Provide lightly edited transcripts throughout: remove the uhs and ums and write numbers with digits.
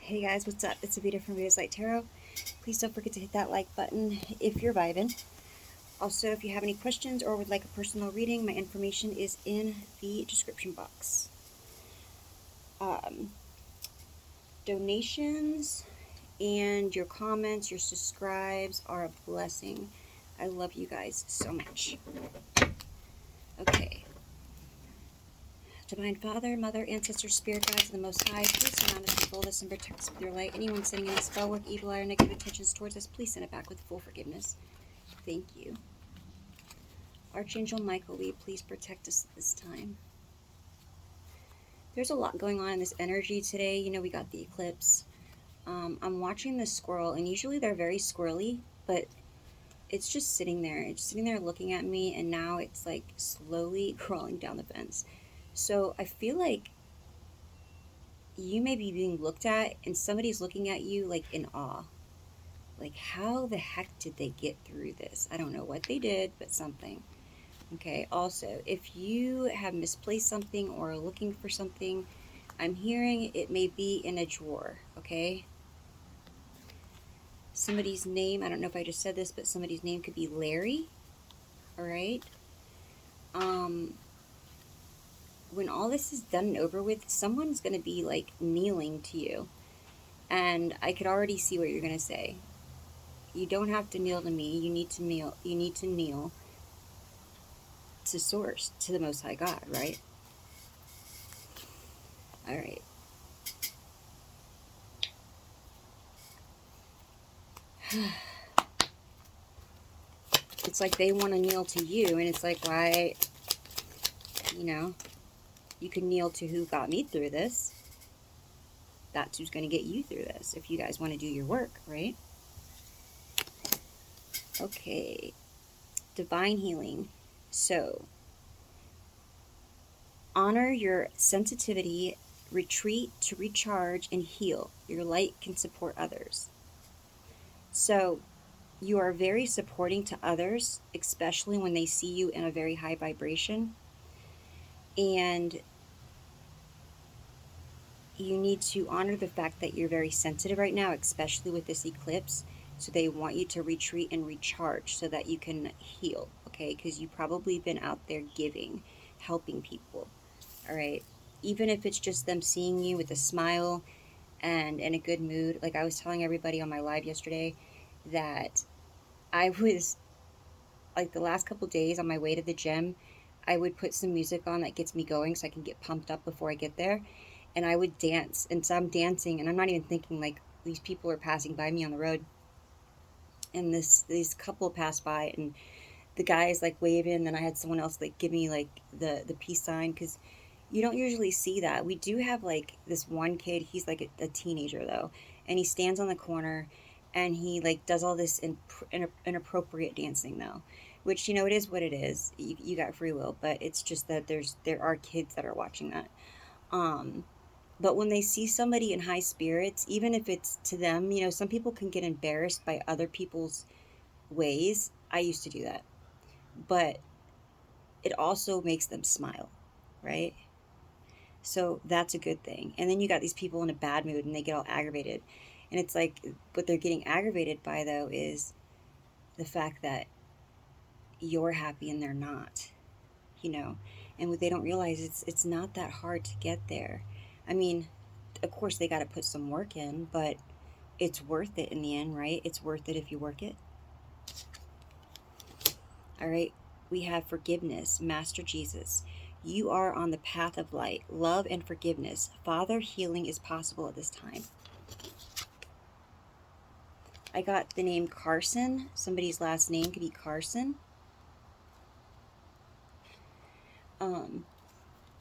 Hey guys, what's up? It's Avita from Vita's Light Tarot. Please don't forget to hit that like button if you're vibing. Also, if you have any questions or would like a personal reading, my information is in the description box. Um, Donations and your comments, your subscribes are a blessing. I love you guys so much. Okay. Divine Father, Mother, Ancestors, Spirit Guides, and the Most High, please surround us and fold us and protect us with your light. Anyone sending any spell work, evil eye, or negative intentions towards us, please send it back with full forgiveness. Thank you. Archangel Michael, will you please protect us this time? There's a lot going on in this energy today. You know, we got the eclipse. I'm watching this squirrel, and usually they're very squirrely, but it's just sitting there. It's sitting there looking at me, and now it's like slowly crawling down the fence. So I feel like you may be being looked at, and somebody's looking at you like in awe. Like, how the heck did they get through this? I don't know what they did, but something. Okay, also, if you have misplaced something or are looking for something, I'm hearing it may be in a drawer, okay? Somebody's name, I don't know if I just said this, but somebody's name could be Larry, all right? When all this is done and over with, someone's going to be like kneeling to you. And I could already see what you're going to say. You don't have to kneel to me. You need to kneel to source, to the Most High God, right? All right. It's like they want to kneel to you, and it's like, why, you know, you can kneel to who got me through this. That's who's going to get you through this if you guys want to do your work, right? Okay. Divine healing. So, honor your sensitivity, retreat to recharge and heal. Your light can support others. So, you are very supporting to others, especially when they see you in a very high vibration. And you need to honor the fact that you're very sensitive right now, especially with this eclipse. So they want you to retreat and recharge so that you can heal, okay? Because you've probably been out there giving, helping people, all right? Even if it's just them seeing you with a smile and in a good mood. Like I was telling everybody on my live yesterday that I was, like the last couple days on my way to the gym, I would put some music on that gets me going so I can get pumped up before I get there. And I would dance. And so I'm dancing and I'm not even thinking like these people are passing by me on the road. And these couple passed by and the guy is like waving, and then I had someone else like give me like the peace sign, because you don't usually see that. We do have like this one kid, he's like a teenager though, and he stands on the corner and he like does all this inappropriate dancing though, which, you know, it is what it is. You got free will, but it's just that there are kids that are watching that. um but when they see somebody in high spirits, even if it's to them, you know, some people can get embarrassed by other people's ways. I used to do that, but it also makes them smile, right? So that's a good thing. And then you got these people in a bad mood and they get all aggravated. And it's like, what they're getting aggravated by though is the fact that you're happy and they're not, you know. And what they don't realize, it's not that hard to get there. I mean, of course they got to put some work in, but it's worth it in the end, right? It's worth it if you work it. All right. We have forgiveness, Master Jesus. You are on the path of light, love, and forgiveness. Father, healing is possible at this time. I got the name Carson. Somebody's last name could be Carson.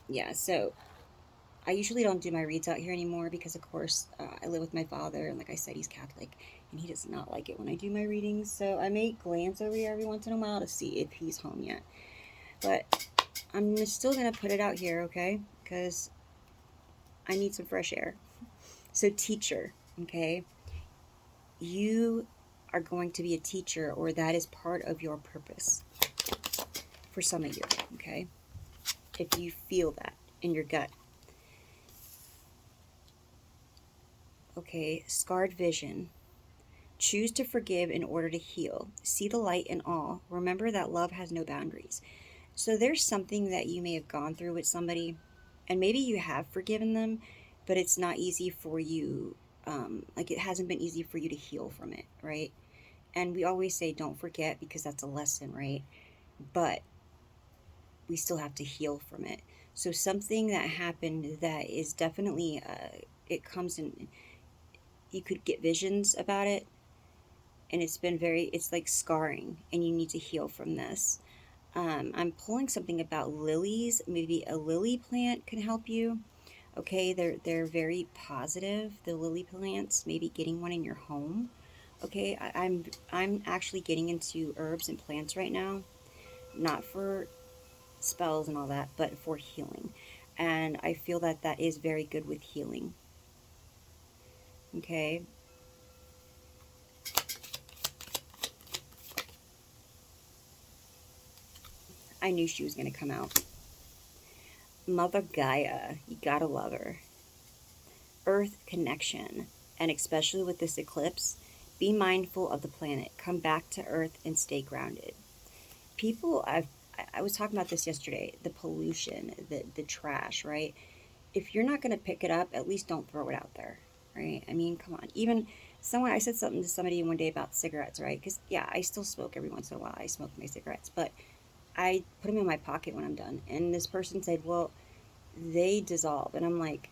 Yeah, so I usually don't do my reads out here anymore because, of course, I live with my father, and like I said, he's Catholic, and he does not like it when I do my readings. So I may glance over here every once in a while to see if he's home yet. But I'm still going to put it out here, okay? Because I need some fresh air. So, teacher, okay? You are going to be a teacher, or that is part of your purpose for some of you, okay? If you feel that in your gut. Okay, scarred vision. Choose to forgive in order to heal. See the light in all. Remember that love has no boundaries. So there's something that you may have gone through with somebody, and maybe you have forgiven them, but it's not easy for you. Like it hasn't been easy for you to heal from it, right? And we always say don't forget because that's a lesson, right? But we still have to heal from it. So something that happened that is definitely it comes in. You could get visions about it, and it's like scarring, and you need to heal from this. I'm pulling something about lilies. Maybe a lily plant can help you. Okay, they're very positive. The lily plants, maybe getting one in your home. Okay, I'm actually getting into herbs and plants right now, not for spells and all that, but for healing. And I feel that that is very good with healing. Okay, I knew she was gonna come out. Mother Gaia, you gotta love her. Earth connection, and especially with this eclipse, be mindful of the planet. Come back to Earth and stay grounded. People, I was talking about this yesterday. The pollution, the trash, right? If you're not going to pick it up, at least don't throw it out there, right? I mean, come on. Even someone, I said something to somebody one day about cigarettes, right? Because yeah, I still smoke every once in a while. I smoke my cigarettes, but I put them in my pocket when I'm done. And this person said, "Well, they dissolve," and I'm like,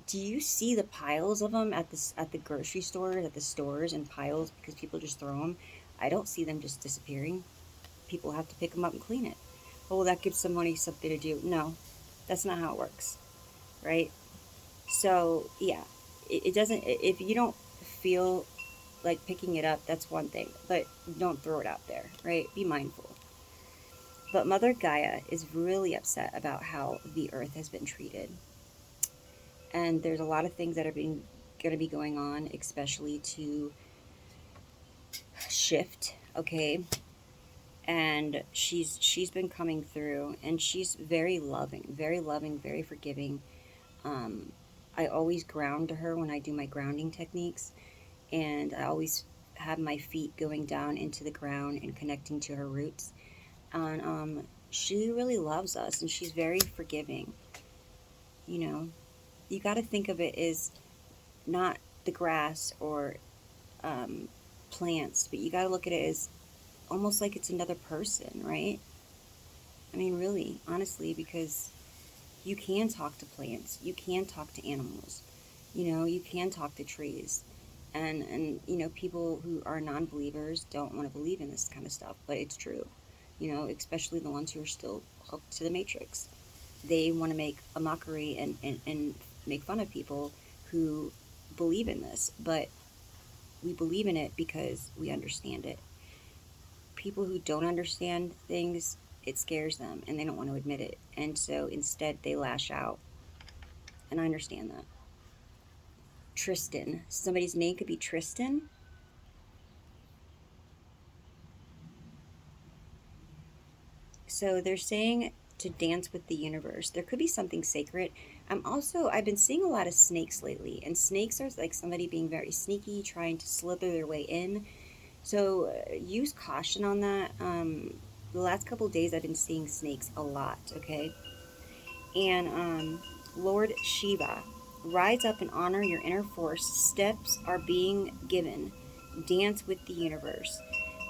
do you see the piles of them at the grocery stores, at the stores, in piles because people just throw them? I don't see them just disappearing. People have to pick them up and clean it. Oh, well, that gives somebody something to do. No, that's not how it works, right? So yeah, it doesn't. If you don't feel like picking it up, that's one thing, but don't throw it out there, right? Be mindful. But Mother Gaia is really upset about how the Earth has been treated, and there's a lot of things that are being going to be going on, especially to shift. Okay, and she's been coming through, and she's very loving, very forgiving. Um, I always ground to her when I do my grounding techniques, and I always have my feet going down into the ground and connecting to her roots. And she really loves us, and she's very forgiving. You know, you got to think of it as not the grass or um, plants, but you got to look at it as almost like it's another person, right? I mean, really, honestly, because you can talk to plants, you can talk to animals, you can talk to trees. And people who are non-believers don't want to believe in this kind of stuff, but it's true. Especially the ones who are still hooked to the matrix. They want to make a mockery and make fun of people who believe in this, but we believe in it because we understand it. People who don't understand things, it scares them and they don't want to admit it. And so instead they lash out. And I understand that. Tristan. Somebody's name could be Tristan. So they're saying to dance with the universe. There could be something sacred. I've been seeing a lot of snakes lately, and snakes are like somebody being very sneaky, trying to slither their way in. So use caution on that. The last couple of days I've been seeing snakes a lot, okay? And Lord Shiva, rise up and honor your inner force. Steps are being given. Dance with the universe.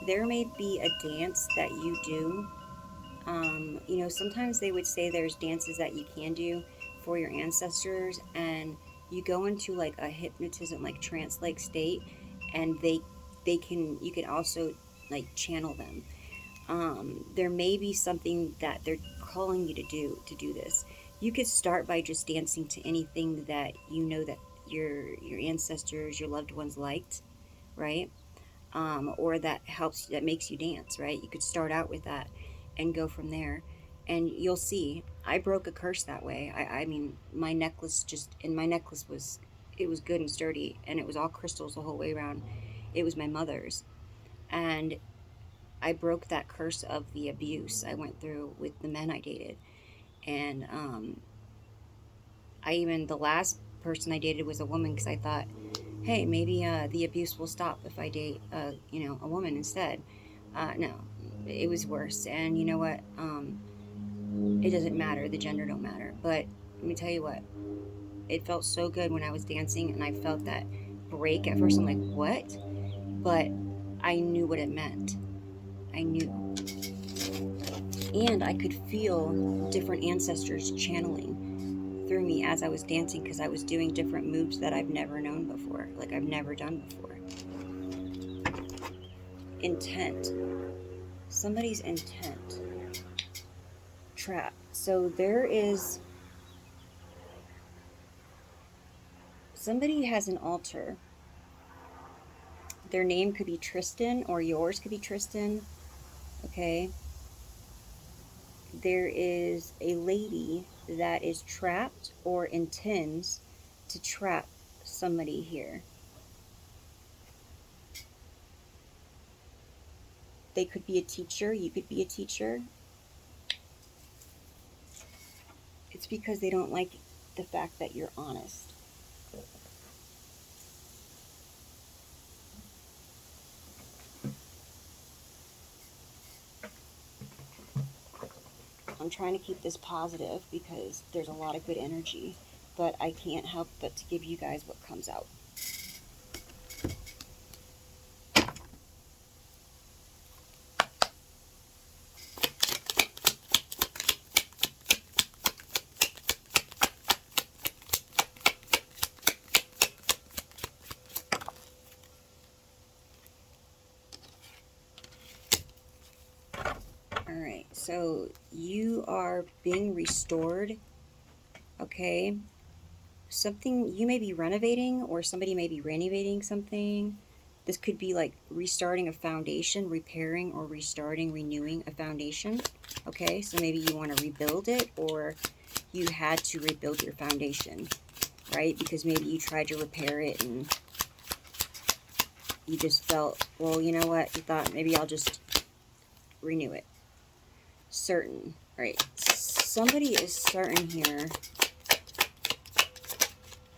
There may be a dance that you do. Sometimes they would say there's dances that you can do for your ancestors, and you go into like a hypnotism, like trance-like state, and you can also like channel them. There may be something that they're calling you to do this. You could start by just dancing to anything that you know that your ancestors, your loved ones liked, right? Or that makes you dance, right? You could start out with that and go from there, and you'll see. I broke a curse that way. I mean, my necklace was it was good and sturdy, and it was all crystals the whole way around. It was my mother's, and I broke that curse of the abuse I went through with the men I dated. And I even, the last person I dated was a woman because I thought, hey, maybe the abuse will stop if I date, a woman instead. No, it was worse. And you know what? It doesn't matter. The gender don't matter. But let me tell you what. It felt so good when I was dancing, and I felt that break. At first, I'm like, what? But I knew what it meant. I knew. And I could feel different ancestors channeling through me as I was dancing because I was doing different moves that I've never known before, like I've never done before. Intent. Somebody's intent. Trap. So there is. Somebody has an altar. Their name could be Tristan, or yours could be Tristan. Okay. There is a lady that is trapped or intends to trap somebody here. They could be a teacher. You could be a teacher. It's because they don't like the fact that you're honest. I'm trying to keep this positive because there's a lot of good energy, but I can't help but to give you guys what comes out. Alright, so you are being restored, okay? Something, you may be renovating, or somebody may be renovating something. This could be like restarting a foundation, repairing or restarting, renewing a foundation, okay? So maybe you want to rebuild it, or you had to rebuild your foundation, right? Because maybe you tried to repair it and you just felt, well, you know what? You thought, maybe I'll just renew it. Certain, right? Somebody is certain here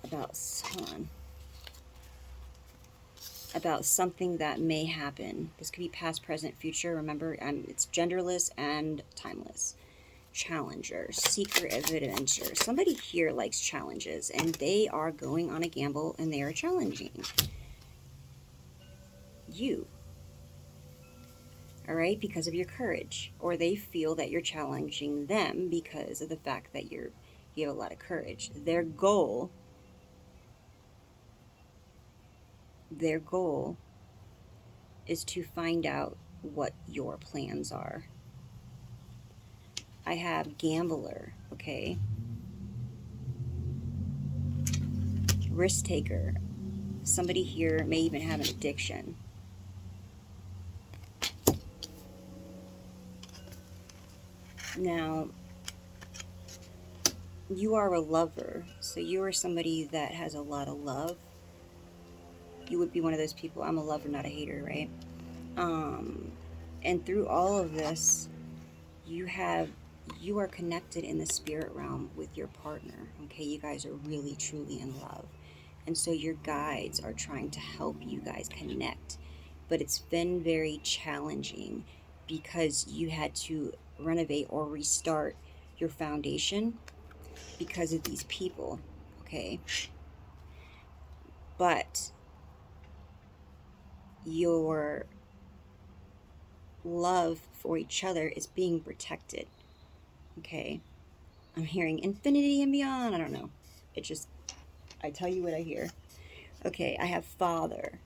about, about something that may happen. This could be past, present, future. Remember, it's genderless and timeless. Challenger, seeker, adventure. Somebody here likes challenges, and they are going on a gamble, and they are challenging you. All right, because of your courage, or they feel that you're challenging them because of the fact that you have a lot of courage. Their goal is to find out what your plans are. I have gambler, okay? Risk taker. Somebody here may even have an addiction. Now, you are a lover, so you are somebody that has a lot of love. You would be one of those people, I'm a lover, not a hater, right? And through all of this, you are connected in the spirit realm with your partner, okay? You guys are really, truly in love. And so your guides are trying to help you guys connect. But it's been very challenging because you had to renovate or restart your foundation because of these people, okay? But your love for each other is being protected, okay? I'm hearing infinity and beyond. I don't know. It just, I tell you what I hear. Okay, I have father,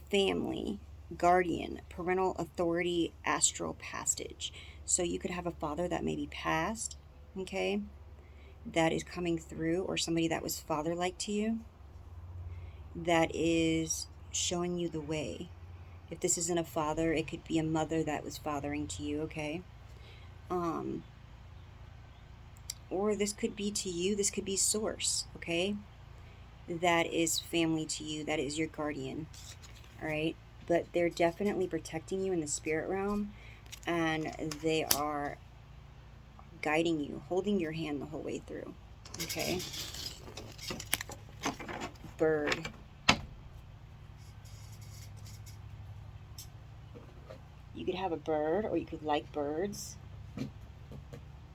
family, guardian, parental authority, astral passage. So you could have a father that may be passed, okay, that is coming through, or somebody that was father-like to you that is showing you the way. If this isn't a father, it could be a mother that was fathering to you, okay? Or this could be to you, this could be source, okay? That is family to you, that is your guardian, all right? But they're definitely protecting you in the spirit realm, and they are guiding you, holding your hand the whole way through, okay? bird. You could have a bird, or you could like birds.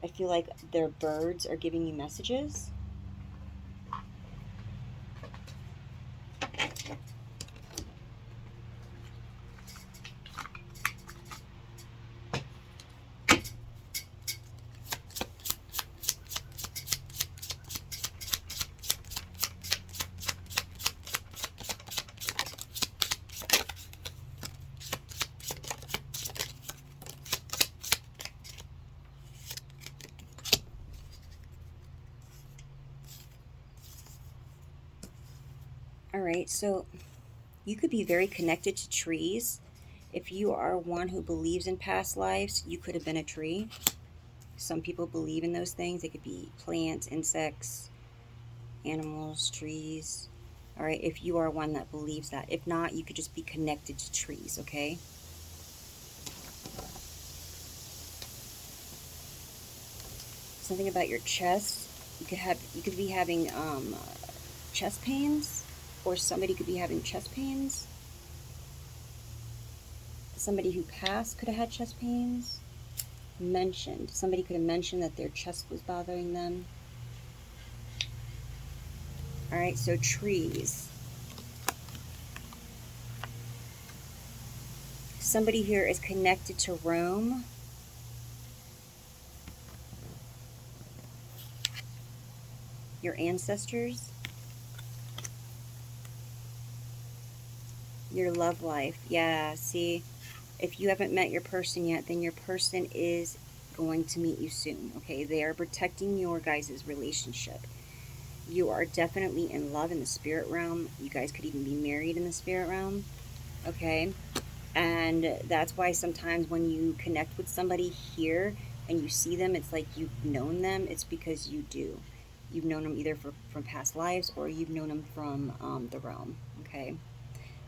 I feel like their birds are giving you messages. All right, so you could be very connected to trees. If you are one who believes in past lives, you could have been a tree. Some people believe in those things. They could be plants, insects, animals, trees. All right, if you are one that believes that. If not, you could just be connected to trees, okay? Something about your chest. You could be having chest pains, or somebody could be having chest pains. Somebody who passed could have had chest pains. Somebody could have mentioned that their chest was bothering them. All right, so trees. Somebody here is connected to Rome. Your ancestors. Your love life. Yeah, see, if you haven't met your person yet, then your person is going to meet you soon, okay? They are protecting your guys' relationship. You are definitely in love in the spirit realm. You guys could even be married in the spirit realm, okay? And that's why sometimes when you connect with somebody here and you see them, it's like you've known them. It's because you do. You've known them either from past lives, or you've known them from the realm, okay?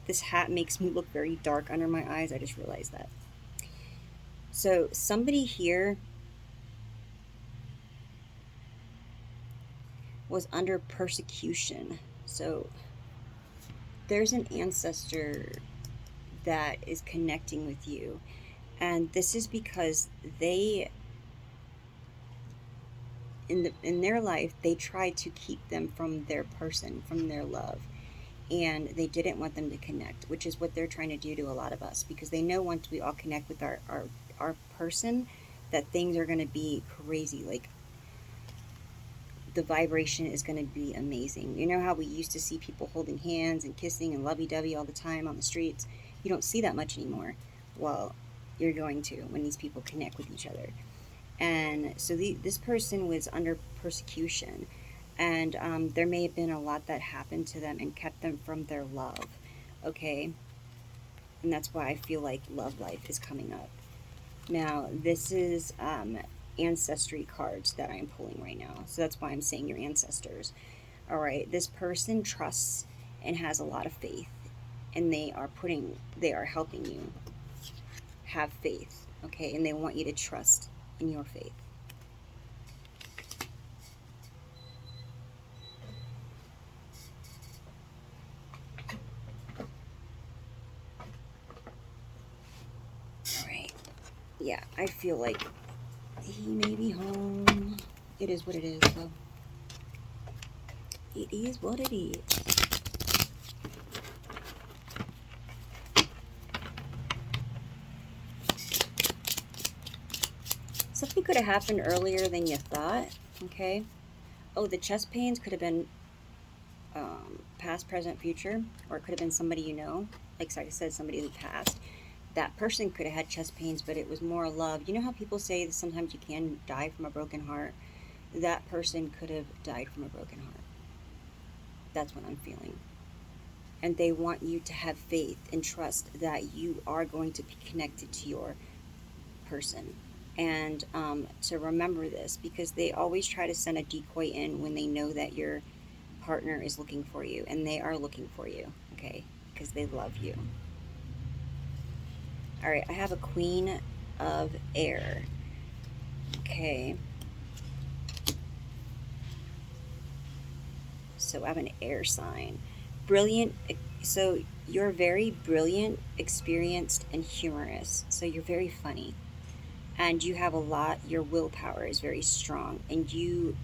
This hat makes me look very dark under my eyes. I just realized that. So somebody here was under persecution. So there's an ancestor that is connecting with you. And this is because they, in their life, they tried to keep them from their person, from their love. And they didn't want them to connect, which is what they're trying to do to a lot of us, because they know once we all connect with our person, that things are going to be crazy. Like, the vibration is going to be amazing. You know how we used to see people holding hands and kissing and lovey-dovey all the time on the streets? You don't see that much anymore. Well, you're going to when these people connect with each other. And so this person was under persecution, and there may have been a lot that happened to them and kept them from their love, okay? And that's why I feel like love life is coming up. Now, this is ancestry cards that I'm pulling right now. So that's why I'm saying your ancestors. All right, this person trusts and has a lot of faith, and they are helping you have faith, okay? And they want you to trust in your faith. All right. Yeah, I feel like he may be home. It is what it is, though. It is what it is. Something could have happened earlier than you thought, okay? Oh, the chest pains could have been past, present, future, or it could have been somebody you know. Like I said, somebody in the past. That person could have had chest pains, but it was more love. You know how people say that sometimes you can die from a broken heart? That person could have died from a broken heart. That's what I'm feeling. And they want you to have faith and trust that you are going to be connected to your person. And to remember this, because they always try to send a decoy in when they know that your partner is looking for you, and they are looking for you, okay, because they love you. All right, I have a Queen of Air, okay. So I have an air sign. brilliant. So you're very brilliant, experienced, and humorous. So you're very funny. And you have a lot, your willpower is very strong. And you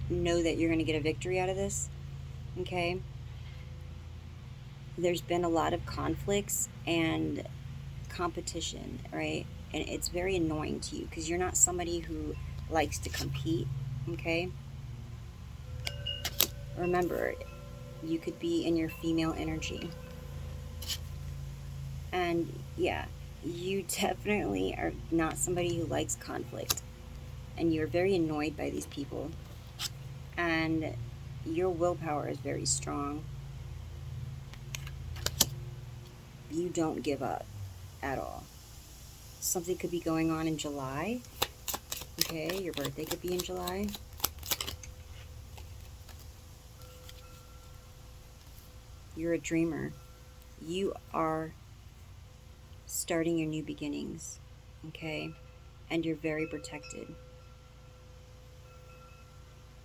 know that you're going to get a victory out of this. Okay? There's been a lot of conflicts and competition, right? And it's very annoying to you because you're not somebody who likes to compete. Okay? Remember, you could be in your female energy. And yeah, you definitely are not somebody who likes conflict. And you're very annoyed by these people. And your willpower is very strong. You don't give up at all. Something could be going on in July. Okay, your birthday could be in July. You're a dreamer. You are starting your new beginnings. Okay, and you're very protected.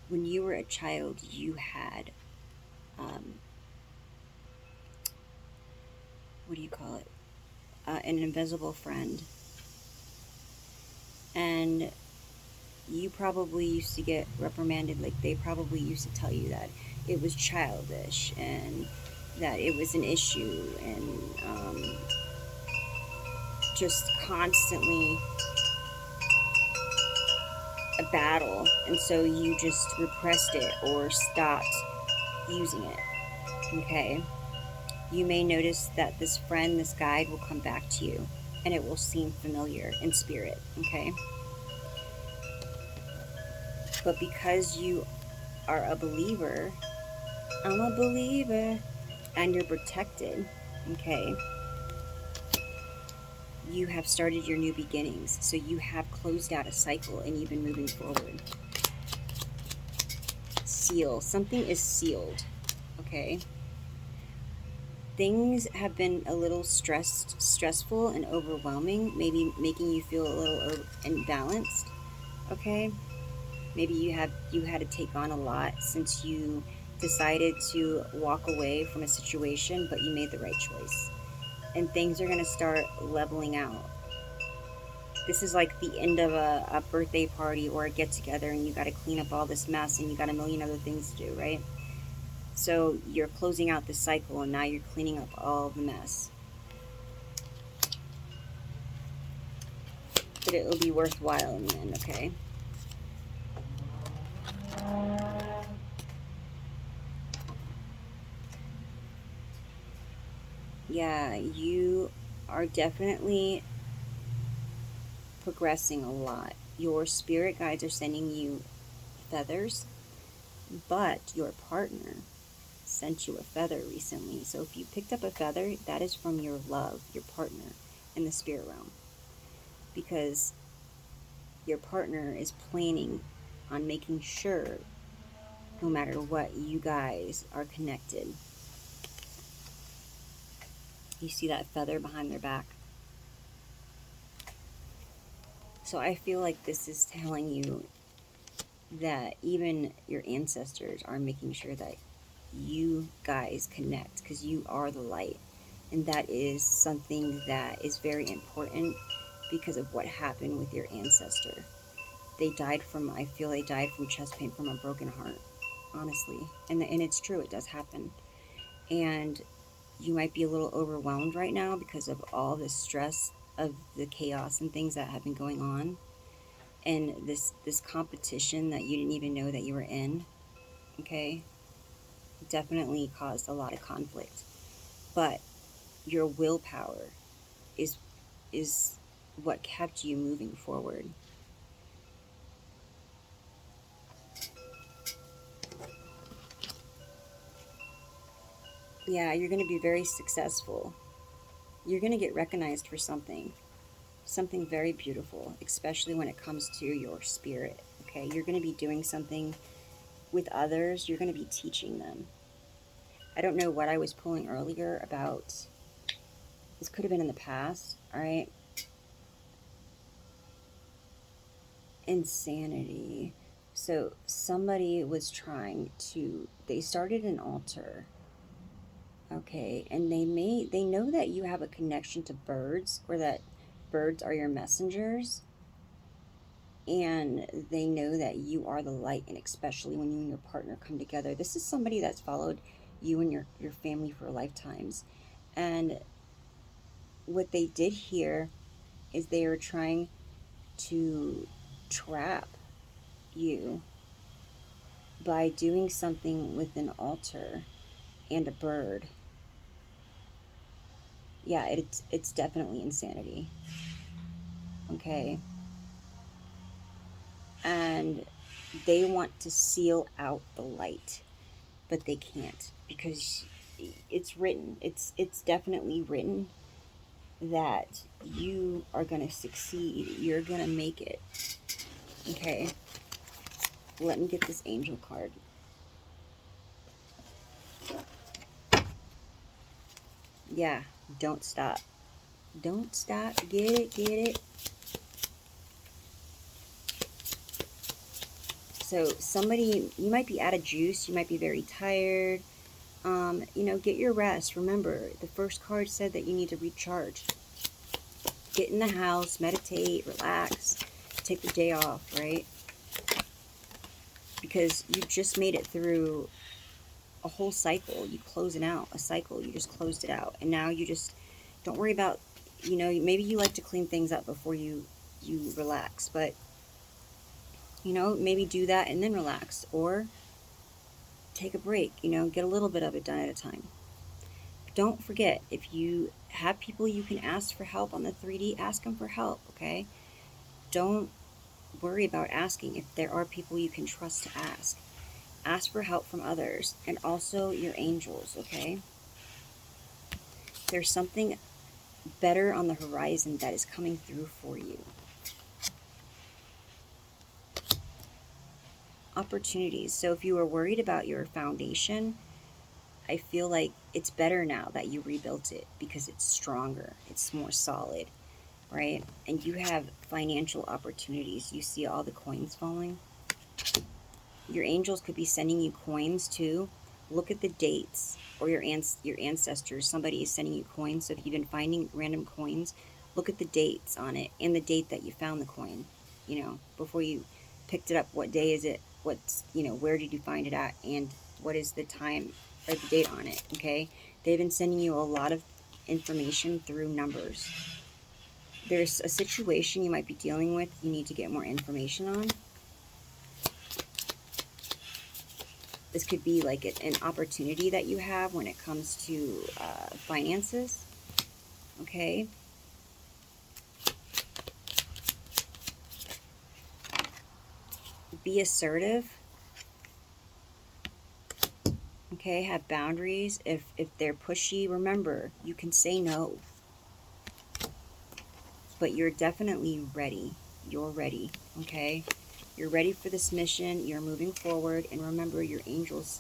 When you were a child, you had, what do you call it? An invisible friend. And you probably used to get reprimanded, like they probably used to tell you that it was childish and that it was an issue, and just constantly a battle, and so you just repressed it or stopped using it. Okay, you may notice that this friend, this guide will come back to you, and it will seem familiar in spirit. Okay, but because you are a believer, I'm a believer, and you're protected, okay, you have started your new beginnings. So you have closed out a cycle and you've been moving forward. Seal. Something is sealed, okay? Things have been a little stressful and overwhelming, maybe making you feel a little imbalanced, okay? Maybe you had to take on a lot since you decided to walk away from a situation, but you made the right choice. And things are going to start leveling out. This is like the end of a birthday party or a get together, and you got to clean up all this mess and you got a million other things to do, right? So you're closing out the cycle and now you're cleaning up all the mess. But it'll be worthwhile in the end, okay? Yeah, you are definitely progressing a lot. Your spirit guides are sending you feathers, but your partner sent you a feather recently. So if you picked up a feather, that is from your love, your partner in the spirit realm. Because your partner is planning on making sure, no matter what, you guys are connected. You see that feather behind their back? So I feel like this is telling you that even your ancestors are making sure that you guys connect because you are the light. And that is something that is very important because of what happened with your ancestor. I feel they died from chest pain, from a broken heart, honestly. And it's true, it does happen. And you might be a little overwhelmed right now because of all the stress of the chaos and things that have been going on, and this competition that you didn't even know that you were in. Okay, definitely caused a lot of conflict, but your willpower is is what kept you moving forward. Yeah, you're going to be very successful. You're going to get recognized for something very beautiful, especially when it comes to your spirit. Okay, you're going to be doing something with others, you're going to be teaching them. I don't know what I was pulling earlier about. This could have been in the past, all right? Insanity. So somebody was trying to, they started an altar Okay, and they know that you have a connection to birds, or that birds are your messengers, and they know that you are the light, and especially when you and your partner come together. This is somebody that's followed you and your family for lifetimes. And what they did here is they are trying to trap you by doing something with an altar and a bird. Yeah, it's definitely insanity. Okay. And they want to seal out the light, but they can't, because it's written. It's definitely written that you are going to succeed. You're going to make it. Okay. Let me get this angel card. Yeah, don't stop. Don't stop. Get it, get it. So somebody, you might be out of juice. You might be very tired. Get your rest. Remember, the first card said that you need to recharge. Get in the house, meditate, relax, take the day off, right? Because you just made it through a whole cycle. You closing out a cycle. You just closed it out. And now you just don't worry about, maybe you like to clean things up before you relax, but maybe do that and then relax, or take a break, get a little bit of it done at a time. Don't forget, if you have people you can ask for help on the 3D, ask them for help, okay? Don't worry about asking if there are people you can trust to ask. Ask for help from others, and also your angels, okay? There's something better on the horizon that is coming through for you. Opportunities. So if you were worried about your foundation, I feel like it's better now that you rebuilt it, because it's stronger, it's more solid, right? And you have financial opportunities. You see all the coins falling? Your angels could be sending you coins too. Look at the dates, or your ancestors. Somebody is sending you coins. So if you've been finding random coins, look at the dates on it, and the date that you found the coin. Before you picked it up, what day is it? Where did you find it at? And what is the time or the date on it? Okay, they've been sending you a lot of information through numbers. There's a situation you might be dealing with, you need to get more information on. This could be like an opportunity that you have when it comes to finances. Okay. Be assertive. Okay. Have boundaries. If they're pushy, remember, you can say no. But you're definitely ready. You're ready. Okay. You're ready for this mission. You're moving forward. And remember, your angels,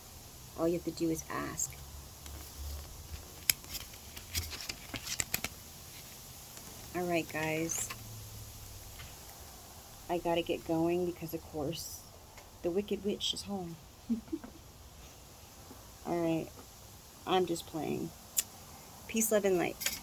all you have to do is ask. All right, guys. I gotta get going because, of course, the Wicked Witch is home. All right. I'm just playing. Peace, love, and light.